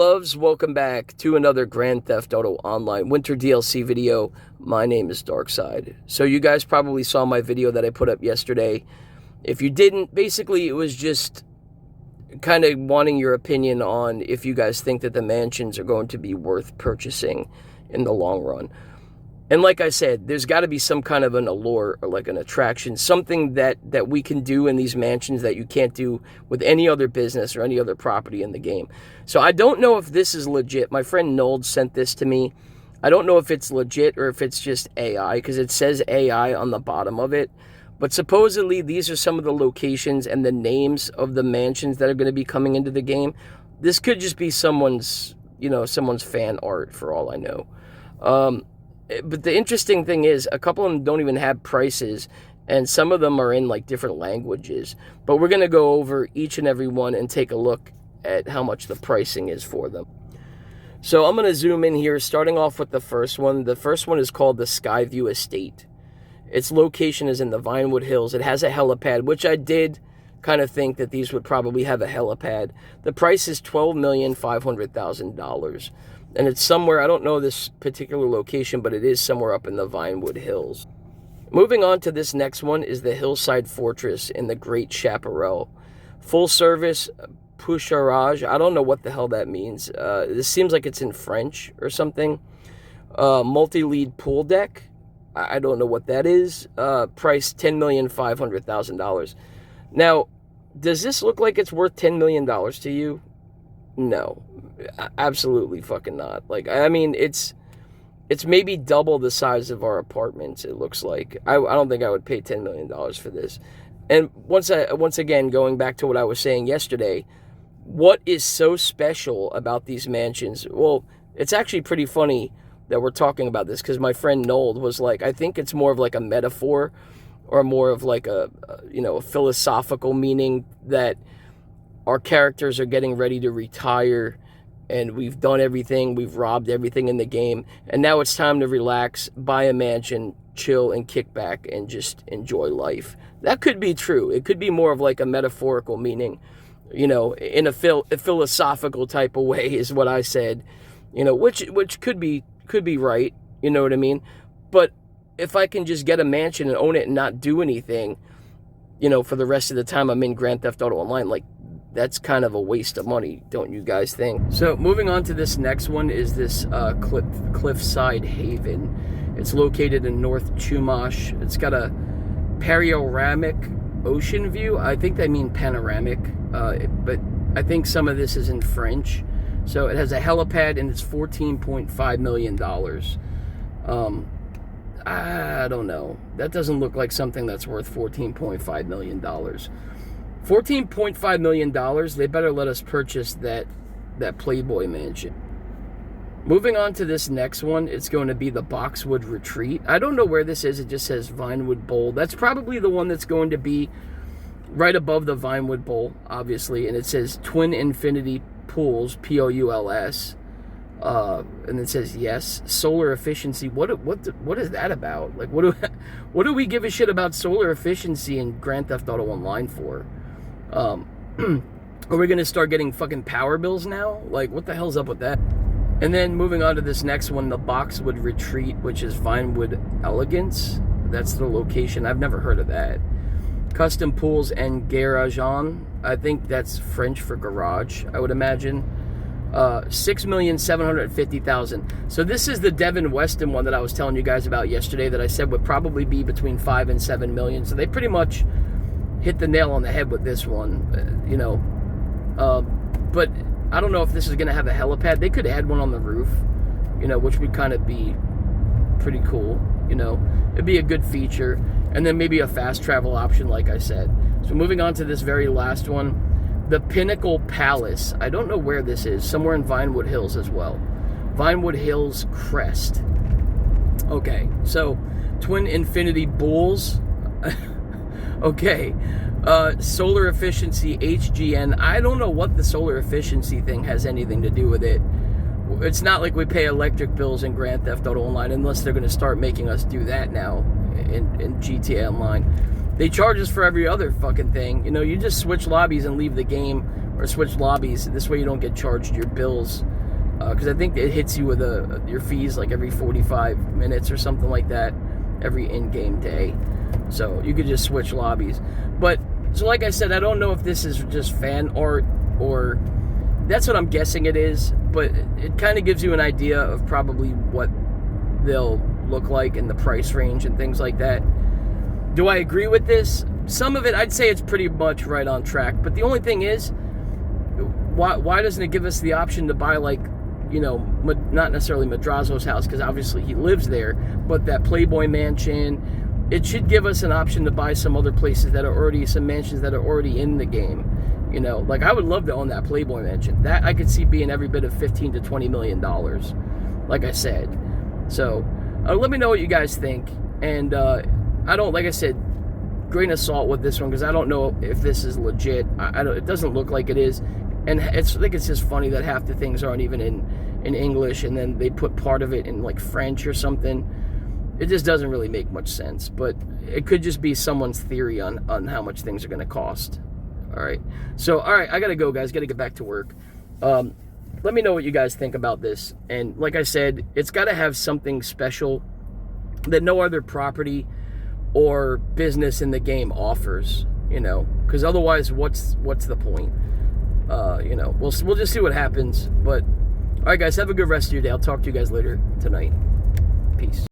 Loves, welcome back to another Grand Theft Auto Online Winter DLC video. My name is Darkside. So you guys probably saw my video that I put up yesterday. If you didn't, basically it was just kind of wanting your opinion on if you guys think that the mansions are going to be worth purchasing in the long run. And like I said, there's got to be some kind of an allure or like an attraction, something that we can do in these mansions that you can't do with any other business or any other property in the game. So I don't know if this is legit. My friend Nold sent this to me. I don't know if it's legit or if it's just AI, because it says AI on the bottom of it. But supposedly these are some of the locations and the names of the mansions that are going to be coming into the game. This could just be someone's fan art for all I know. But the interesting thing is, a couple of them don't even have prices, and some of them are in like different languages. But we're going to go over each and every one and take a look at how much the pricing is for them. So I'm going to zoom in here, starting off with the first one. The first one is called the Skyview Estate. Its location is in the Vinewood Hills. It has a helipad, which I did kind of think that these would probably have a helipad. The price is $12,500,000. And it's somewhere, I don't know this particular location, but it is somewhere up in the Vinewood Hills. Moving on to this next one is the Hillside Fortress in the Great Chaparral. Full service Poucharage. I don't know what the hell that means. This seems like it's in French or something. Multi-lead pool deck. I don't know what that is. Price $10,500,000. Now, does this look like it's worth $10 million to you? No, absolutely fucking not. Like, I mean, it's maybe double the size of our apartments, it looks like. I don't think I would pay $10 million for this. And once again, going back to what I was saying yesterday, what is so special about these mansions? Well, it's actually pretty funny that we're talking about this, because my friend Nold was like, I think it's more of like a metaphor, or more of like a philosophical meaning, that our characters are getting ready to retire, and we've done everything, we've robbed everything in the game, and now it's time to relax, buy a mansion, chill, and kick back, and just enjoy life. That could be true. It could be more of like a metaphorical meaning, in a philosophical type of way, is what I said, which could be right, you know what I mean? But if I can just get a mansion and own it and not do anything, for the rest of the time I'm in Grand Theft Auto Online, like, that's kind of a waste of money, don't you guys think? So moving on to this next one is this Cliffside Haven. It's located in North Chumash. It's got a panoramic ocean view. I think they mean panoramic, but I think some of this is in French. So it has a helipad, and it's $14.5 million. I don't know. That doesn't look like something that's worth $14.5 million. $14.5 million, they better let us purchase that Playboy mansion. Moving on to this next one, it's going to be the Boxwood Retreat. I don't know where this is. It just says Vinewood Bowl. That's probably the one that's going to be right above the Vinewood Bowl, obviously. And it says Twin Infinity Pools, P-O-U-L-S. And it says yes, solar efficiency. What is that about? Like, what do we give a shit about solar efficiency in Grand Theft Auto Online for? Are we gonna start getting fucking power bills now? Like, what the hell's up with that? And then moving on to this next one, the Boxwood Retreat, which is Vinewood Elegance. That's the location. I've never heard of that. Custom pools and garageon. I think that's French for garage, I would imagine. $6,750,000. So this is the Devin Weston one that I was telling you guys about yesterday, that I said would probably be between 5 and 7 million. So they pretty much hit the nail on the head with this one, but I don't know if this is going to have a helipad. They could add one on the roof, which would kind of be pretty cool. It'd be a good feature, and then maybe a fast travel option, like I said. So moving on to this very last one, the Pinnacle Palace. I don't know where this is. Somewhere in Vinewood Hills as well. Vinewood Hills Crest. Okay, so Twin Infinity Bulls. Okay, solar efficiency HGN. I don't know what the solar efficiency thing has anything to do with it. It's not like we pay electric bills in Grand Theft Auto Online, unless they're going to start making us do that now in GTA Online. They charge us for every other fucking thing. You just switch lobbies and leave the game, or switch lobbies. This way you don't get charged your bills because I think it hits you with your fees like every 45 minutes or something like that, every in-game day. So you could just switch lobbies. But so like I said, I don't know if this is just fan art or that's what I'm guessing it is, but it kind of gives you an idea of probably what they'll look like in the price range and things like that. Do I agree with this? Some of it, I'd say it's pretty much right on track. But the only thing is, why doesn't it give us the option to buy, like, you know, not necessarily Madrazo's house, because obviously he lives there, but that Playboy mansion? It should give us an option to buy some other places that are already, some mansions that are already in the game. You know, like I would love to own that Playboy mansion. That I could see being every bit of $15 to $20 million, like I said. So let me know what you guys think. And I don't, like I said, grain of salt with this one, because I don't know if this is legit. I don't, it doesn't look like it is. And I think it's just funny that half the things aren't even in English, and then they put part of it in like French or something. It just doesn't really make much sense. But it could just be someone's theory on how much things are going to cost. All right. So, all right, I got to go, guys. Got to get back to work. Let me know what you guys think about this. And like I said, it's got to have something special that no other property or business in the game offers, you know, because otherwise what's the point? You know, we'll just see what happens. But all right, guys, have a good rest of your day. I'll talk to you guys later tonight. Peace.